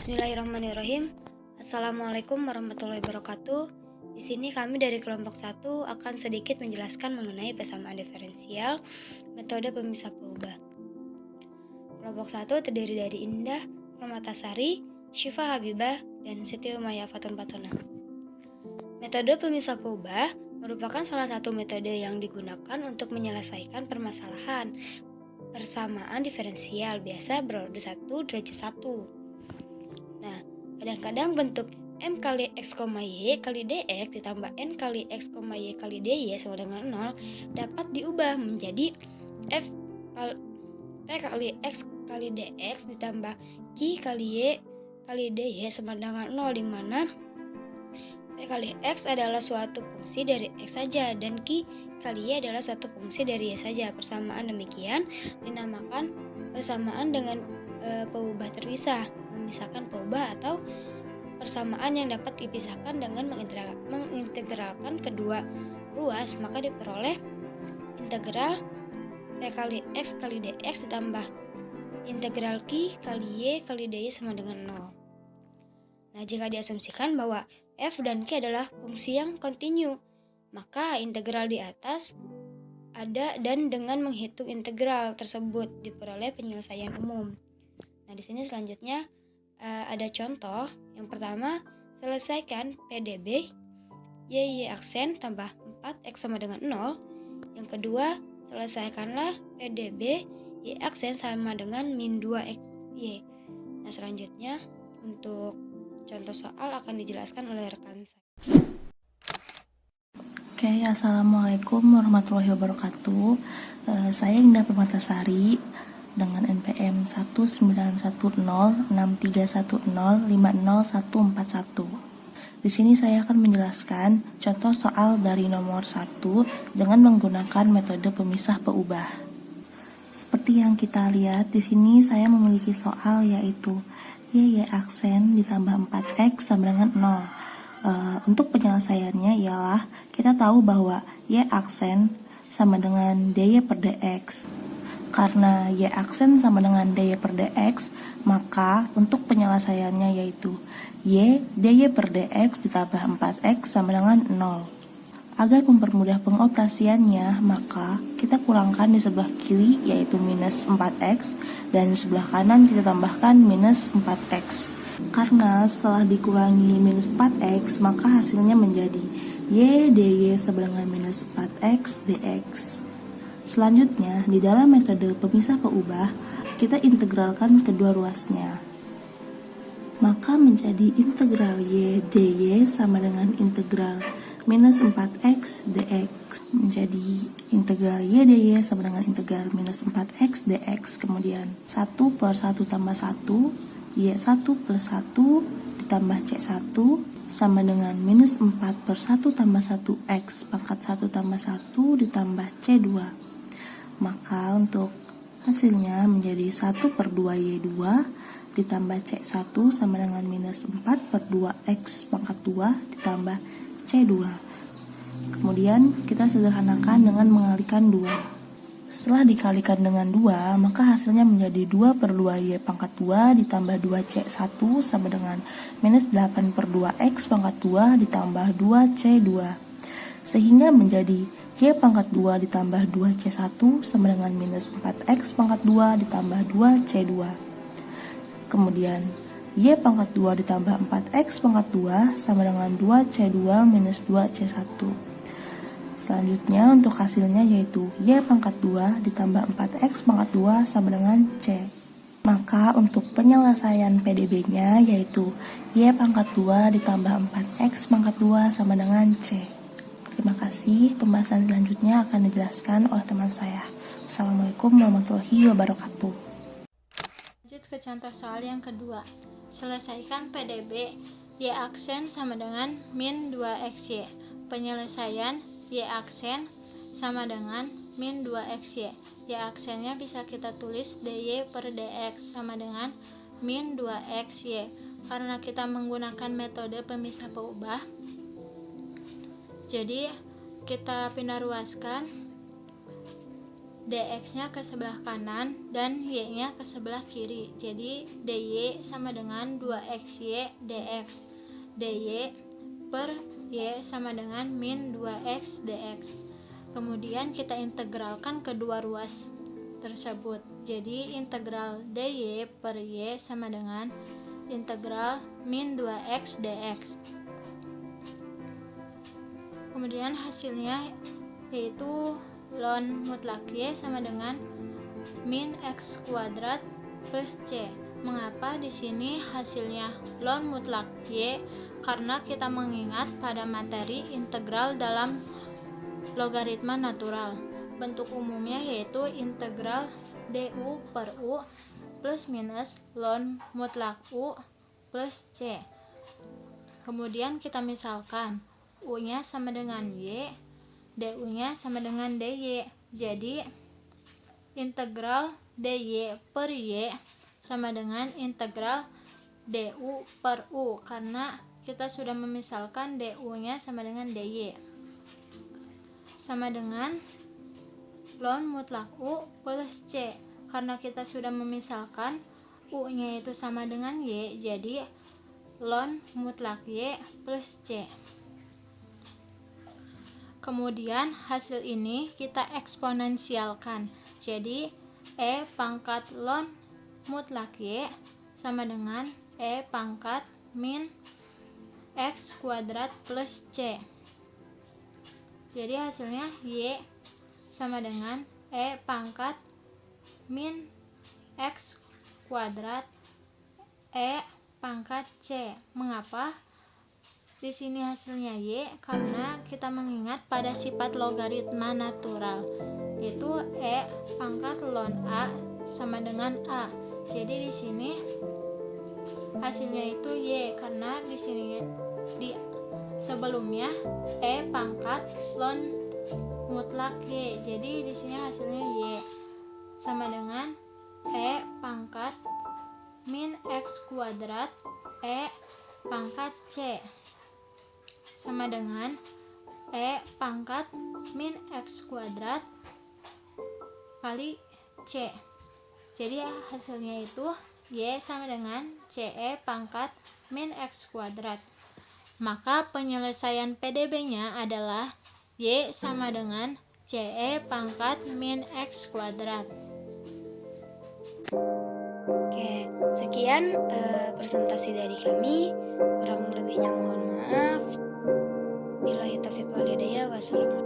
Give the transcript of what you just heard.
Bismillahirrahmanirrahim. Assalamualaikum warahmatullahi wabarakatuh. Di sini kami dari kelompok 1 akan sedikit menjelaskan mengenai persamaan diferensial metode pemisah peubah. Kelompok 1 terdiri dari Indah Permatasari, Syifa Habibah, dan Siti Umayyah Fatun Patuna. Metode pemisah peubah merupakan salah satu metode yang digunakan untuk menyelesaikan permasalahan persamaan diferensial biasa berorder 1 derajat 1. Nah, kadang-kadang bentuk M kali X, Y kali DX ditambah N kali X, Y kali DY sama dengan 0 dapat diubah menjadi F kali X kali DX ditambah Q kali Y kali DY sama dengan 0, di mana P kali X adalah suatu fungsi dari X saja dan Q kali Y adalah suatu fungsi dari Y saja. Persamaan demikian dinamakan persamaan dengan peubah terpisah, memisahkan peubah, atau persamaan yang dapat dipisahkan dengan mengintegralkan kedua ruas, maka diperoleh integral P kali X kali DX ditambah integral Q kali Y kali DY sama dengan 0. Nah, jika diasumsikan bahwa F dan Q adalah fungsi yang kontinu, maka integral di atas ada, dan dengan menghitung integral tersebut diperoleh penyelesaian umum. Nah, di sini selanjutnya ada contoh. Yang pertama, selesaikan PDB Y aksen tambah 4X sama dengan 0. Yang kedua, selesaikanlah PDB Y aksen sama dengan min 2XY. Nah, selanjutnya untuk contoh soal akan dijelaskan oleh rekan saya. Oke, assalamualaikum warahmatullahi wabarakatuh. Saya Indah Permatasari dengan NPM 1910631050141. Di sini saya akan menjelaskan contoh soal dari nomor 1 dengan menggunakan metode pemisah peubah. Seperti yang kita lihat di sini, saya memiliki soal yaitu Y aksen ditambah 4X sama dengan 0. Untuk penyelesaiannya ialah kita tahu bahwa Y aksen sama dengan DY per DX. Karena Y aksen sama dengan DY per DX, maka untuk penyelesaiannya yaitu Y DY per DX ditambah 4X sama dengan 0. Agar mempermudah pengoperasiannya, maka kita kurangkan di sebelah kiri yaitu minus 4X, dan di sebelah kanan kita tambahkan minus 4X. Karena setelah dikurangi minus 4X, maka hasilnya menjadi Y DY sama dengan minus 4X DX. Selanjutnya, di dalam metode pemisah peubah, kita integralkan kedua ruasnya. Maka menjadi integral Y DY sama dengan integral minus 4X DX. Menjadi integral Y DY sama dengan integral minus 4X DX. Kemudian 1 per 1 tambah 1, Y1 plus 1 ditambah C1 sama dengan minus 4 per 1 tambah 1X pangkat 1 tambah 1 ditambah C2. Maka untuk hasilnya menjadi 1 per 2 Y2 ditambah C1 sama dengan minus 4 per 2X pangkat 2 ditambah C2. Kemudian kita sederhanakan dengan mengalikan 2. Setelah dikalikan dengan 2, maka hasilnya menjadi 2 per 2 Y pangkat 2 ditambah 2C1 sama dengan minus 8 per 2X pangkat 2 ditambah 2C2. Sehingga menjadi Y pangkat 2 ditambah 2C1 sama dengan minus 4X pangkat 2 ditambah 2C2. Kemudian Y pangkat 2 ditambah 4X pangkat 2 sama dengan 2C2 minus 2C1. Selanjutnya untuk hasilnya yaitu Y pangkat 2 ditambah 4X pangkat 2 sama dengan C. Maka untuk penyelesaian PDB-nya yaitu Y pangkat 2 ditambah 4X pangkat 2 sama dengan C. Terima kasih, pembahasan selanjutnya akan dijelaskan oleh teman saya. Assalamualaikum warahmatullahi wabarakatuh. Lanjut ke contoh soal yang kedua. Selesaikan PDB Y aksen sama dengan min 2XY. Penyelesaian Y aksen sama dengan min 2XY. Y aksennya bisa kita tulis DY per DX sama dengan min 2XY. Karena kita menggunakan metode pemisah peubah, jadi kita pindah ruaskan dx-nya ke sebelah kanan dan y-nya ke sebelah kiri. Jadi dy sama dengan 2xy dx. dy per y sama dengan min 2x dx. Kemudian kita integralkan kedua ruas tersebut. Jadi integral dy per y sama dengan integral min 2x dx. Kemudian hasilnya yaitu ln mutlak y sama dengan min x kuadrat plus c. Mengapa di sini hasilnya ln mutlak y? Karena kita mengingat pada materi integral dalam logaritma natural. Bentuk umumnya yaitu integral du per u plus minus ln mutlak u plus c. Kemudian kita misalkan u-nya sama dengan y, du-nya sama dengan dy. Jadi integral dy per y sama dengan integral du per u, karena kita sudah memisalkan du-nya sama dengan dy. Sama dengan ln mutlak u plus c, karena kita sudah memisalkan u-nya itu sama dengan y, jadi ln mutlak y plus c. Kemudian hasil ini kita eksponensialkan. Jadi e pangkat ln mutlak y sama dengan e pangkat min x kuadrat plus c. Jadi hasilnya y sama dengan e pangkat min x kuadrat e pangkat c. Mengapa di sini hasilnya y? Karena kita mengingat pada sifat logaritma natural, yaitu e pangkat ln a sama dengan a. Jadi di sini hasilnya itu y, karena di sini di sebelumnya e pangkat ln mutlak y. Jadi di sini hasilnya y sama dengan e pangkat min x kuadrat e pangkat c sama dengan e pangkat min x kuadrat kali c. Jadi hasilnya itu y sama dengan ce pangkat min x kuadrat. Maka penyelesaian PDB-nya adalah y sama dengan ce pangkat min x kuadrat. Oke, sekian presentasi dari kami. Kurang lebihnya mohon maaf. Billahi taufiq wal hidayah. Wassalamualaikum.